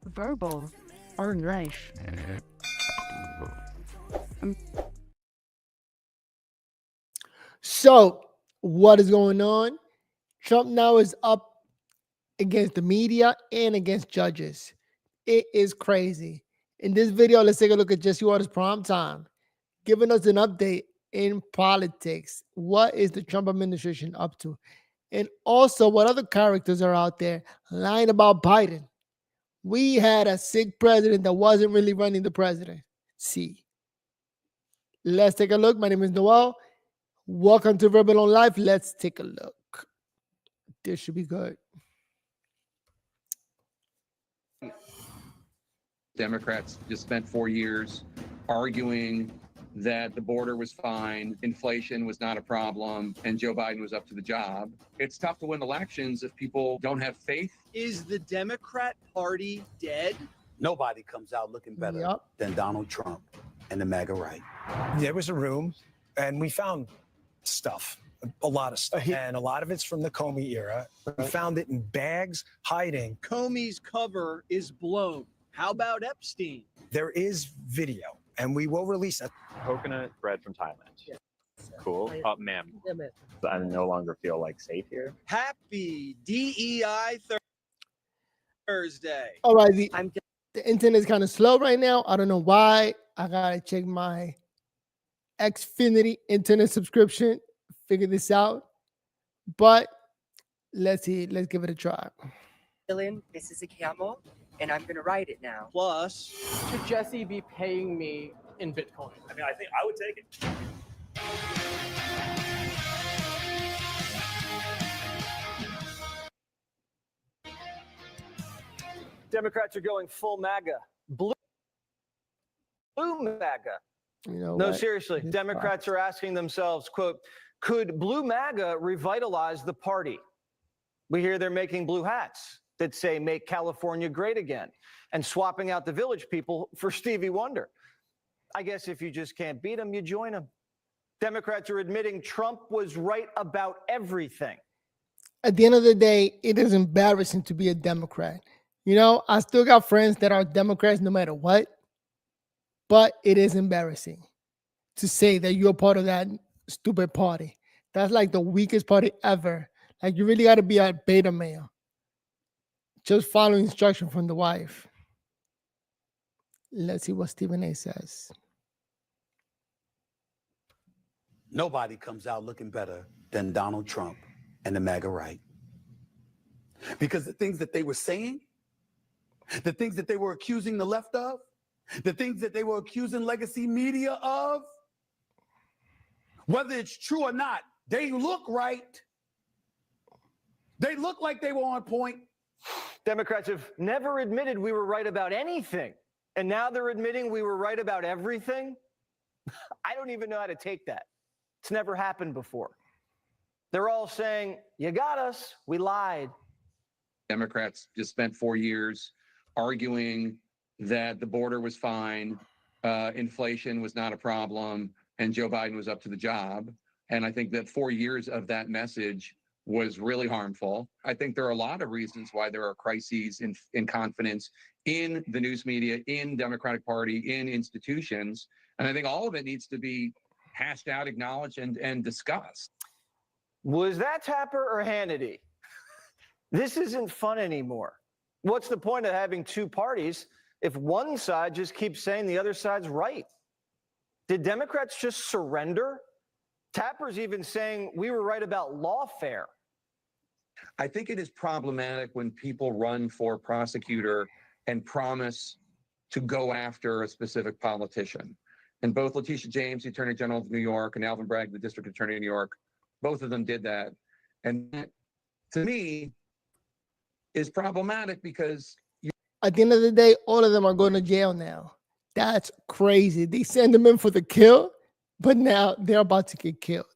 Verbal or life. So, what is going on? Trump now is up against the media and against judges. It is crazy. In this video, let's take a look at Jesse Waters' prime time, giving us an update in politics. What is the Trump administration up to? And also, what other characters are out there lying about Biden? We had a sick president that wasn't really running the presidency. Let's take a look. My name is Noel. Welcome to Verbal on Life. Let's take a look. This should be good. Democrats just spent 4 years arguing that the border was fine, inflation was not a problem, and Joe Biden was up to the job. It's tough to win elections if people don't have faith. Is the Democrat Party dead? Nobody comes out looking better than Donald Trump and the MAGA right. There was a room, and we found stuff, a lot of stuff, and a lot of it's from the Comey era. We found it in bags, hiding. Comey's cover is blown. How about Epstein? There is video, and we will release it. Coconut bread from Thailand. Yeah. Cool. Ma'am, I no longer feel like safe here. Happy DEI Thursday. All right, the internet is kind of slow right now. I don't know why. I gotta check my Xfinity internet subscription, figure this out. But let's see. Let's give it a try. This is a camel, and I'm going to ride it now. Plus, should Jesse be paying me in Bitcoin? I mean, I think I would take it. Democrats are going full MAGA. Blue MAGA. You know no, what? seriously. Democrats are asking themselves, quote, could blue MAGA revitalize the party? We hear they're making blue hats that say make California great again and swapping out the Village People for Stevie Wonder. I guess if you just can't beat them, you join them. Democrats are admitting Trump was right about everything. At the end of the day, it is embarrassing to be a Democrat. You know, I still got friends that are Democrats no matter what, but it is embarrassing to say that you're part of that stupid party. That's like the weakest party ever. Like, you really got to be a beta male. Just follow instruction from the wife. Let's see what Stephen A says. Nobody comes out looking better than Donald Trump and the MAGA right. Because the things that they were saying, the things that they were accusing the left of, the things that they were accusing legacy media of, whether it's true or not, they look right. They look like they were on point. Democrats have never admitted we were right about anything. And now they're admitting we were right about everything. I don't even know how to take that. It's never happened before. They're all saying, you got us, we lied. Democrats just spent 4 years arguing that the border was fine, inflation was not a problem, and Joe Biden was up to the job. And I think that 4 years of that message was really harmful. I think there are a lot of reasons why there are crises in confidence in the news media, in Democratic Party, in institutions. And I think all of it needs to be hashed out, acknowledged, and discussed. Was that Tapper or Hannity? This isn't fun anymore. What's the point of having two parties if one side just keeps saying the other side's right? Did Democrats just surrender? Tapper's even saying we were right about lawfare. I think it is problematic when people run for prosecutor and promise to go after a specific politician. And both Letitia James, the Attorney General of New York, and Alvin Bragg, the District Attorney of New York, both of them did that. And that, to me, is problematic because at the end of the day, all of them are going to jail now. That's crazy. They send them in for the kill, but now they're about to get killed.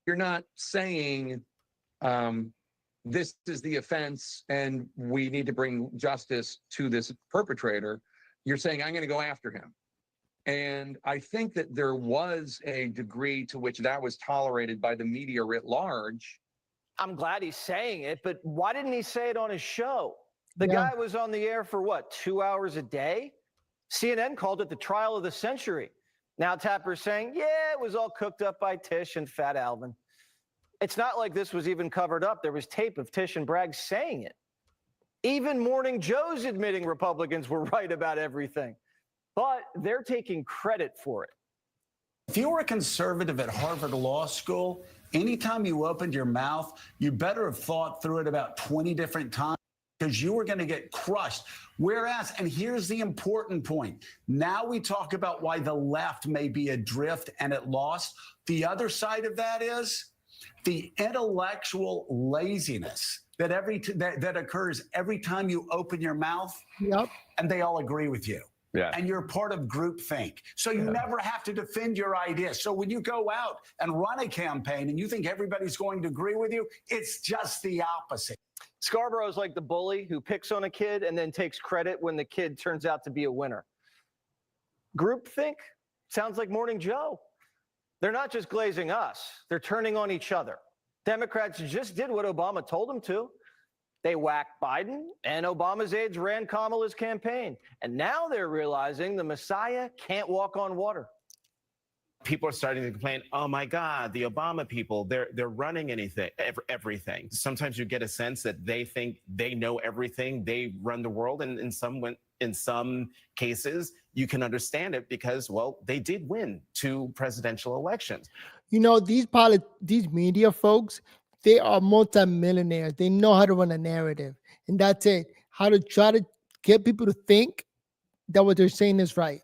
You're not saying this is the offense and we need to bring justice to this perpetrator. You're saying, I'm going to go after him. And I think that there was a degree to which that was tolerated by the media writ large. I'm glad he's saying it, but why didn't he say it on his show? The Yeah. guy was on the air for what, 2 hours a day? CNN called it the trial of the century. Now Tapper's saying, yeah, it was all cooked up by Tish and Fat Alvin. It's not like this was even covered up. There was tape of Tish and Bragg saying it. Even Morning Joe's admitting Republicans were right about everything. But they're taking credit for it. If you were a conservative at Harvard Law School, anytime you opened your mouth, you better have thought through it about 20 different times because you were going to get crushed. Whereas, and here's the important point, now we talk about why the left may be adrift and at loss. The other side of that is the intellectual laziness that that occurs every time you open your mouth. Yep. And they all agree with you. Yeah. And you're part of groupthink. So you never have to defend your ideas. So when you go out and run a campaign and you think everybody's going to agree with you, it's just the opposite. Scarborough's like the bully who picks on a kid and then takes credit when the kid turns out to be a winner. Groupthink sounds like Morning Joe. They're not just glazing us, they're turning on each other. Democrats just did what Obama told them to. They whacked Biden, and Obama's aides ran Kamala's campaign. And now they're realizing the Messiah can't walk on water. People are starting to complain, oh my God, the Obama people, they're running everything. Sometimes you get a sense that they think they know everything, they run the world, and in some cases, you can understand it because, well, they did win 2 presidential elections. You know, these media folks, they are multimillionaires. They know how to run a narrative. And that's it. How to try to get people to think that what they're saying is right.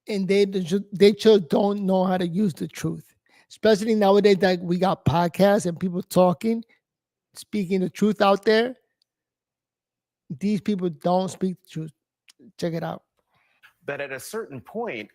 And they just don't know how to use the truth. Especially nowadays that we got podcasts and people talking, speaking the truth out there. These people don't speak the truth. Check it out. But at a certain point,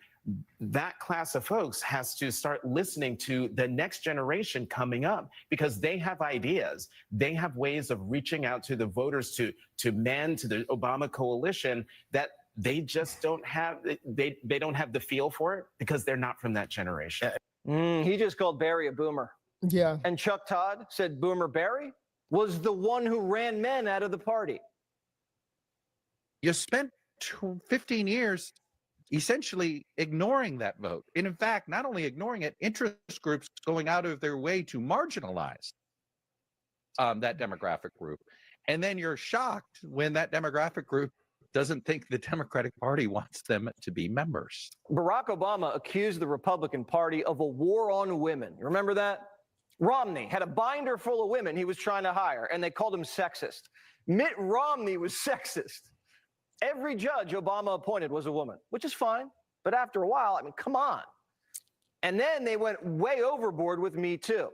that class of folks has to start listening to the next generation coming up because they have ideas. They have ways of reaching out to the voters, to men, to the Obama coalition that they just don't have. They don't have the feel for it because they're not from that generation. He just called Barry a boomer. Yeah. And Chuck Todd said Boomer Barry was the one who ran men out of the party. You spent 15 years essentially ignoring that vote. And in fact, not only ignoring it, interest groups going out of their way to marginalize that demographic group. And then you're shocked when that demographic group doesn't think the Democratic Party wants them to be members. Barack Obama accused the Republican Party of a war on women. You remember that? Romney had a binder full of women he was trying to hire, and they called him sexist. Mitt Romney was sexist. Every judge Obama appointed was a woman, which is fine. But after a while, I mean, come on. And then they went way overboard with Me Too.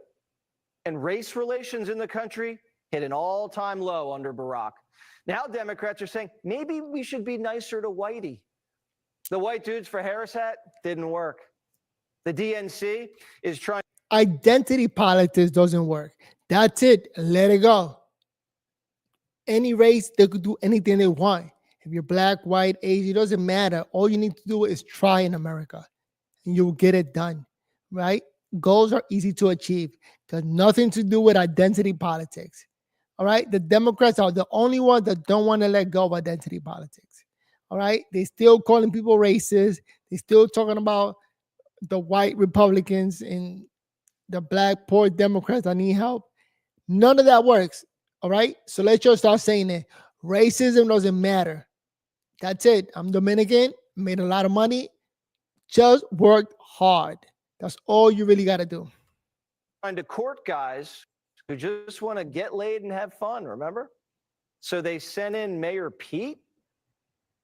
And race relations in the country hit an all-time low under Barack. Now Democrats are saying, maybe we should be nicer to Whitey. The white dudes for Harris hat didn't work. The DNC is trying. Identity politics doesn't work. That's it. Let it go. Any race, they could do anything they want. If you're black, white, Asian, it doesn't matter. All you need to do is try in America, and you'll get it done, right? Goals are easy to achieve. Got nothing to do with identity politics, all right? The Democrats are the only ones that don't want to let go of identity politics, all right? They still calling people racist. They still talking about the white Republicans and the black poor Democrats that need help. None of that works, all right? So let's just start saying it. Racism doesn't matter. That's it. I'm Dominican, made a lot of money, just worked hard. That's all you really got to do. Trying to court guys who just want to get laid and have fun, remember? So they sent in Mayor Pete.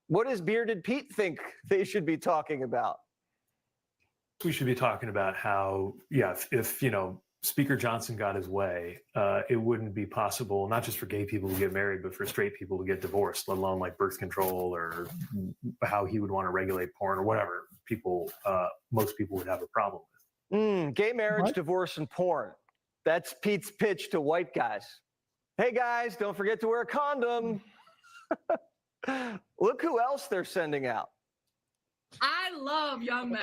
What does Bearded Pete think they should be talking about? We should be talking about how, if Speaker Johnson got his way, it wouldn't be possible, not just for gay people to get married, but for straight people to get divorced, let alone like birth control or how he would want to regulate porn or whatever most people would have a problem with. Gay marriage, divorce, and porn. That's Pete's pitch to white guys. Hey guys, don't forget to wear a condom. Look who else they're sending out. I love young men.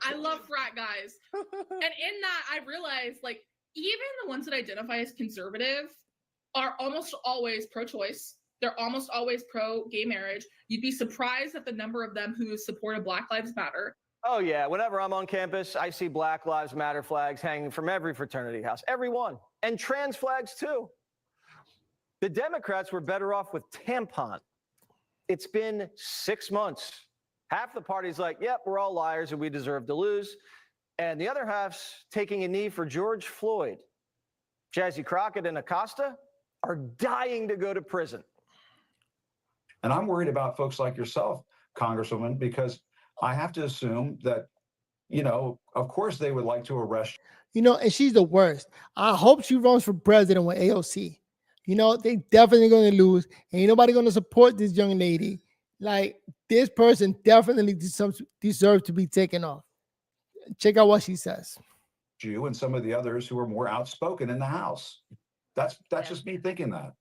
I love frat guys. And in that, I realized, like, even the ones that identify as conservative, are almost always pro-choice. They're almost always pro-gay marriage. You'd be surprised at the number of them who supported Black Lives Matter. Oh, yeah. Whenever I'm on campus, I see Black Lives Matter flags hanging from every fraternity house, every one, and trans flags too. The Democrats were better off with tampon. It's been 6 months. Half the party's like, yep, we're all liars and we deserve to lose. And the other half's taking a knee for George Floyd. Jazzy Crockett and Acosta are dying to go to prison. And I'm worried about folks like yourself, Congresswoman, because I have to assume that, you know, of course they would like to arrest. You know, and she's the worst. I hope she runs for president with AOC. You know, they definitely going to lose. Ain't nobody going to support this young lady. Like, this person definitely deserves to be taken off. Check out what she says. You and some of the others who are more outspoken in the House. That's just me thinking that.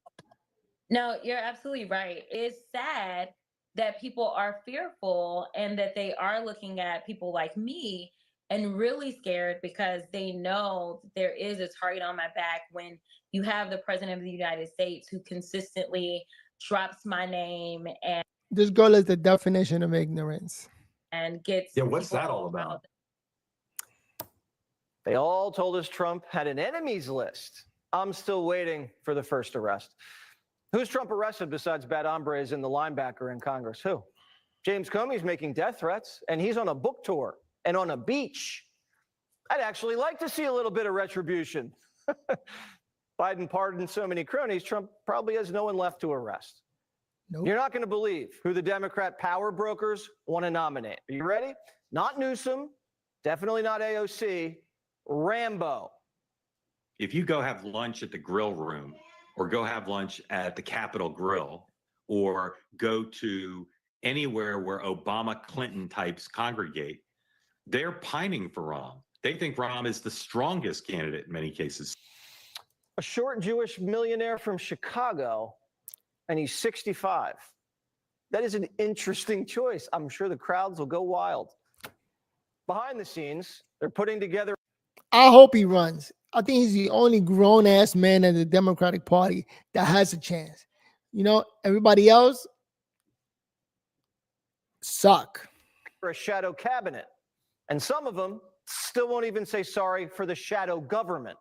No, you're absolutely right. It's sad that people are fearful and that they are looking at people like me and really scared because they know there is a target on my back when you have the president of the United States who consistently drops my name and This girl is the definition of ignorance. gets. Yeah, what's that all about? They all told us Trump had an enemies list. I'm still waiting for the first arrest. Who's Trump arrested besides bad hombres and the linebacker in Congress? Who? James Comey's making death threats, and he's on a book tour and on a beach. I'd actually like to see a little bit of retribution. Biden pardoned so many cronies, Trump probably has no one left to arrest. Nope. You're not going to believe who the Democrat power brokers want to nominate. Are you ready? Not Newsom, definitely not AOC, Rambo. If you go have lunch at the grill room or go have lunch at the Capitol Grill or go to anywhere where Obama Clinton types congregate, they're pining for Rahm. They think Rahm is the strongest candidate in many cases. A short Jewish millionaire from Chicago, and he's 65. That is an interesting choice. I'm sure the crowds will go wild. Behind the scenes, they're putting together. I hope he runs. I think he's the only grown-ass man in the Democratic Party that has a chance. You know, everybody else suck. For a shadow cabinet. And some of them still won't even say sorry for the shadow government.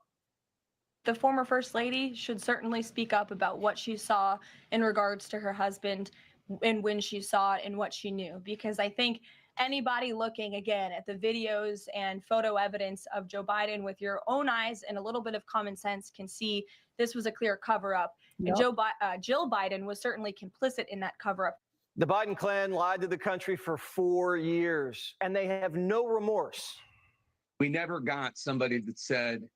The former First Lady should certainly speak up about what she saw in regards to her husband and when she saw it and what she knew. Because I think anybody looking again at the videos and photo evidence of Joe Biden with your own eyes and a little bit of common sense can see this was a clear cover-up. Yep. And Jill Biden was certainly complicit in that cover-up. The Biden clan lied to the country for 4 years, and they have no remorse. We never got somebody that said,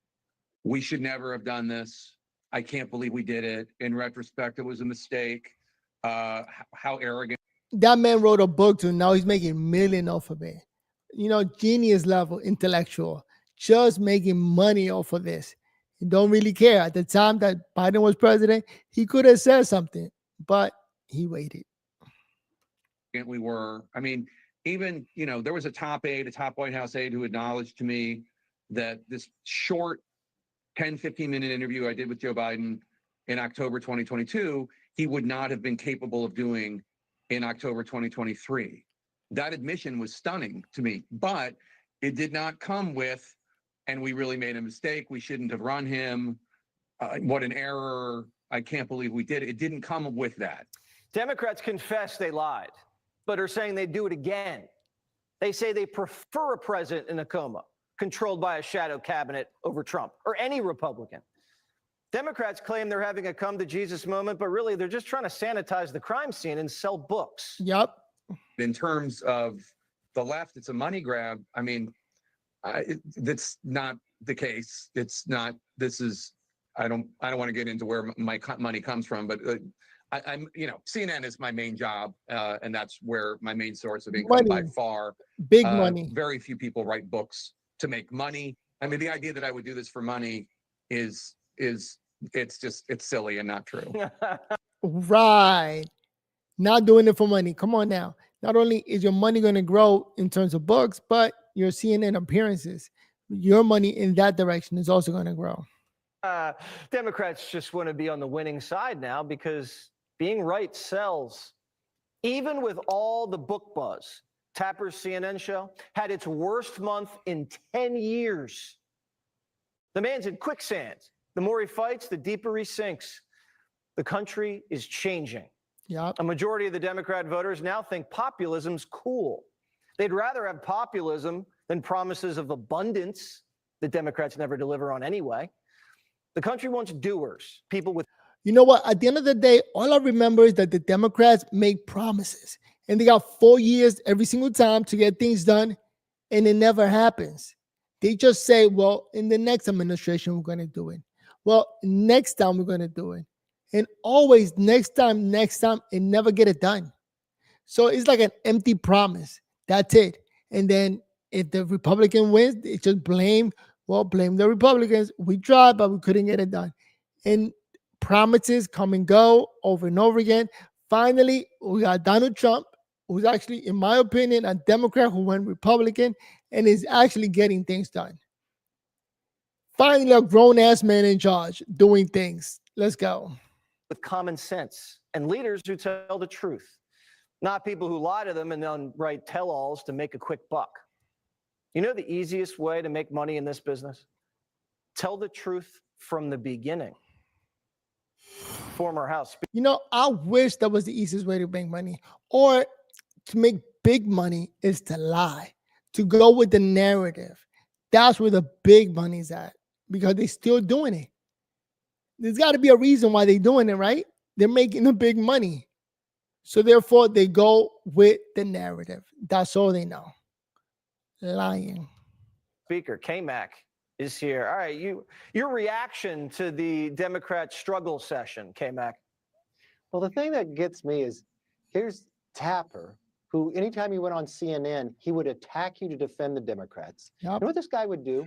we should never have done this. I can't believe we did it. In retrospect, it was a mistake. How arrogant. That man wrote a book too. Now he's making millions off of it. You know, genius level intellectual, just making money off of this. He don't really care. At the time that Biden was president, he could have said something, but he waited. We were, I mean, even, you know, there was a top White House aide who acknowledged to me that this short 10, 15-minute interview I did with Joe Biden in October 2022, he would not have been capable of doing in October 2023. That admission was stunning to me, but it did not come with, and we really made a mistake. We shouldn't have run him. What an error. I can't believe we did it. It didn't come with that. Democrats confess they lied, but are saying they'd do it again. They say they prefer a president in a coma, controlled by a shadow cabinet over Trump or any Republican. Democrats claim they're having a come to Jesus moment, but really they're just trying to sanitize the crime scene and sell books. Yep. In terms of the left, it's a money grab. I mean, that's not the case. It's not. This is. I don't want to get into where my money comes from, but I'm. You know, CNN is my main job, and that's where my main source of income by far. Big money. Very few people write books to make money. I mean, the idea that I would do this for money is it's silly and not true. Right. Not doing it for money. Come on now. Not only is your money going to grow in terms of books, but your CNN appearances, your money in that direction is also going to grow. Democrats just want to be on the winning side now because being right sells. Even with all the book buzz, Tapper's CNN show had its worst month in 10 years. The man's in quicksand. The more he fights, the deeper he sinks. The country is changing. Yep. A majority of the Democrat voters now think populism's cool. They'd rather have populism than promises of abundance that Democrats never deliver on anyway. The country wants doers, people with. You know what? At the end of the day, all I remember is that the Democrats make promises and they got 4 years every single time to get things done, and it never happens. They just say, well, in the next administration, we're going to do it. Well, next time we're going to do it. And always next time, and never get it done. So it's like an empty promise. That's it. And then if the Republican wins, they just blame the Republicans. We tried, but we couldn't get it done. And promises come and go over and over again. Finally, we got Donald Trump, who's actually, in my opinion, a Democrat who went Republican and is actually getting things done. Finally, a grown-ass man in charge doing things. Let's go. With common sense and leaders who tell the truth, not people who lie to them and then write tell-alls to make a quick buck. You know the easiest way to make money in this business? Tell the truth from the beginning. Former House Speaker. You know, I wish that was the easiest way to make money. Or to make big money is to lie, to go with the narrative. That's where the big money's at, because they're still doing it. There's got to be a reason why they're doing it, right? They're making the big money. So therefore, they go with the narrative. That's all they know. Lying. Speaker K-Mac is here. All right, your reaction to the Democrat struggle session, K-Mac. Well, the thing that gets me is here's Tapper, who anytime he went on CNN, he would attack you to defend the Democrats. Yep. You know what this guy would do?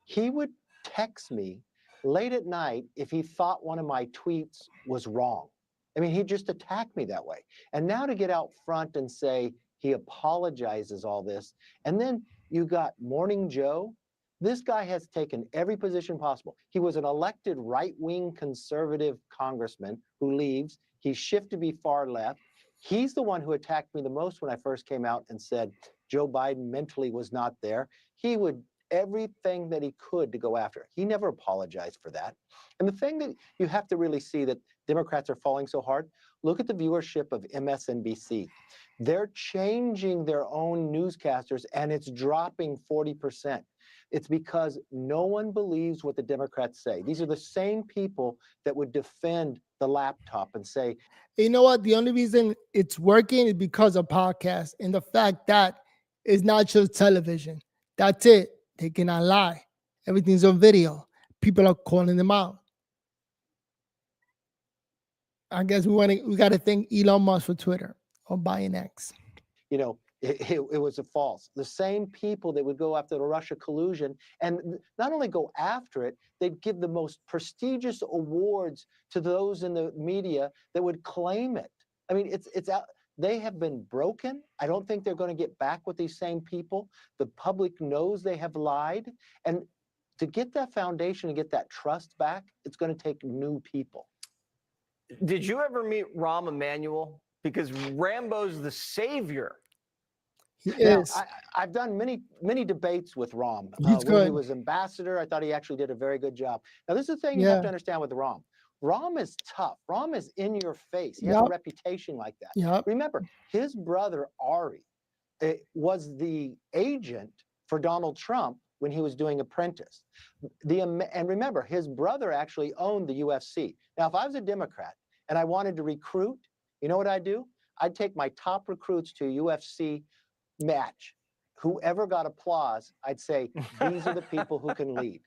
He would text me late at night if he thought one of my tweets was wrong. I mean, he'd just attack me that way. And now to get out front and say he apologizes all this, and then you got Morning Joe. This guy has taken every position possible. He was an elected right-wing conservative congressman who leaves. He shifted to be far left. He's the one who attacked me the most when I first came out and said Joe Biden mentally was not there. He would everything that he could to go after it. He never apologized for that. And the thing that you have to really see that Democrats are falling so hard, look at the viewership of MSNBC. They're changing their own newscasters and it's dropping 40%. It's because no one believes what the Democrats say. These are the same people that would defend the laptop and say, you know what? The only reason it's working is because of podcasts and the fact that it's not just television. That's it. They cannot lie. Everything's on video. People are calling them out. I guess we got to thank Elon Musk for Twitter or buying X. You know, it was a false. The same people that would go after the Russia collusion and not only go after it, they'd give the most prestigious awards to those in the media that would claim it. I mean, it's out. They have been broken. I don't think they're going to get back with these same people. The public knows they have lied. And to get that foundation and get that trust back, it's going to take new people. Did you ever meet Rahm Emanuel? Because Rambo's the savior. Now, I've done many debates with Rahm. When he was ambassador, I thought he actually did a very good job. Now, this is the thing you have to understand with Rahm. Rahm is tough. Rahm is in your face. He has a reputation like that. Remember, his brother, Ari, was the agent for Donald Trump when he was doing Apprentice. And remember, his brother actually owned the UFC. Now, if I was a Democrat and I wanted to recruit, you know what I'd do? I'd take my top recruits to a UFC match. Whoever got applause, I'd say, these are the people who can lead.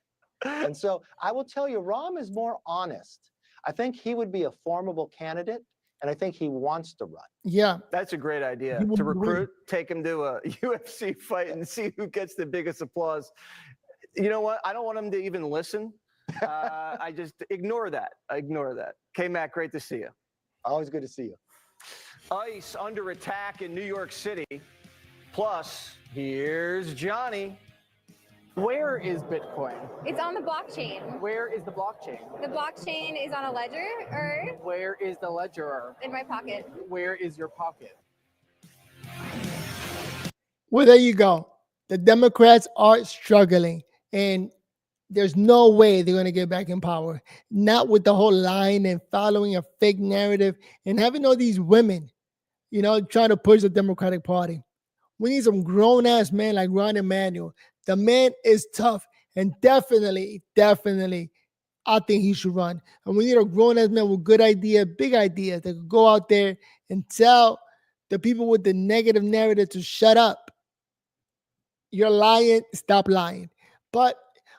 And so I will tell you, Rahm is more honest. I think he would be a formidable candidate, and I think he wants to run. Yeah. That's a great idea. To recruit, take him to a UFC fight and see who gets the biggest applause. You know what? I don't want him to even listen. I just ignore that. K-Mac, great to see you. Always good to see you. ICE under attack in New York City. Plus, here's Johnny. Where is Bitcoin? It's on the blockchain. Where is the blockchain? The blockchain is on a ledger or Where is the ledger? in my pocket. Where is your pocket? Well, there you go. The Democrats are struggling, and there's no way they're going to get back in power. Not with the whole lying and following a fake narrative and having all these women, trying to push the Democratic Party. We need some grown-ass men like Ron Emanuel. The man is tough, and definitely, I think he should run. And we need a grown-ass man with good ideas, big ideas that could go out there and tell the people with the negative narrative to shut up. You're lying. Stop lying. But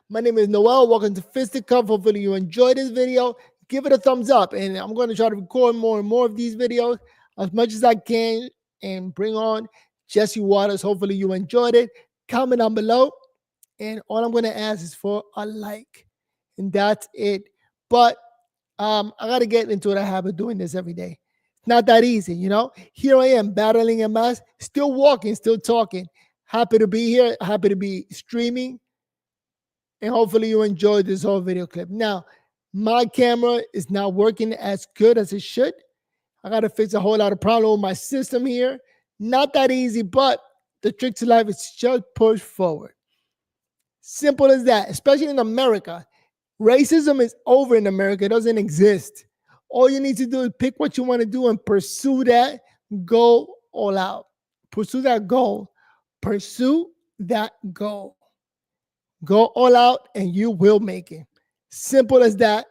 my name is Noel. Welcome to Fisticuff. Hopefully you enjoyed this video. Give it a thumbs up. And I'm going to try to record more and more of these videos as much as I can and bring on Jesse Waters. Hopefully you enjoyed it. Comment down below. And all I'm going to ask is for a like. And that's it. But I got to get into the habit of doing this every day. It's not that easy, Here I am battling MS, still walking, still talking. Happy to be here. Happy to be streaming. And hopefully you enjoyed this whole video clip. Now, my camera is not working as good as it should. I got to fix a whole lot of problems with my system here. Not that easy, but the trick to life is just push forward. Simple as that, especially in America. Racism is over in America. It doesn't exist. All you need to do is pick what you want to do and pursue that. Go all out. Pursue that goal. Pursue that goal. Go all out and you will make it. Simple as that.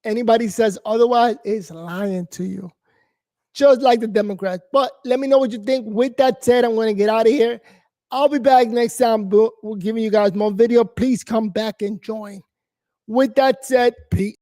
Anybody says otherwise is lying to you. Just like the Democrats. But let me know what you think. With that said, I'm going to get out of here. I'll be back next time. We're giving you guys more video. Please come back and join. With that said, peace.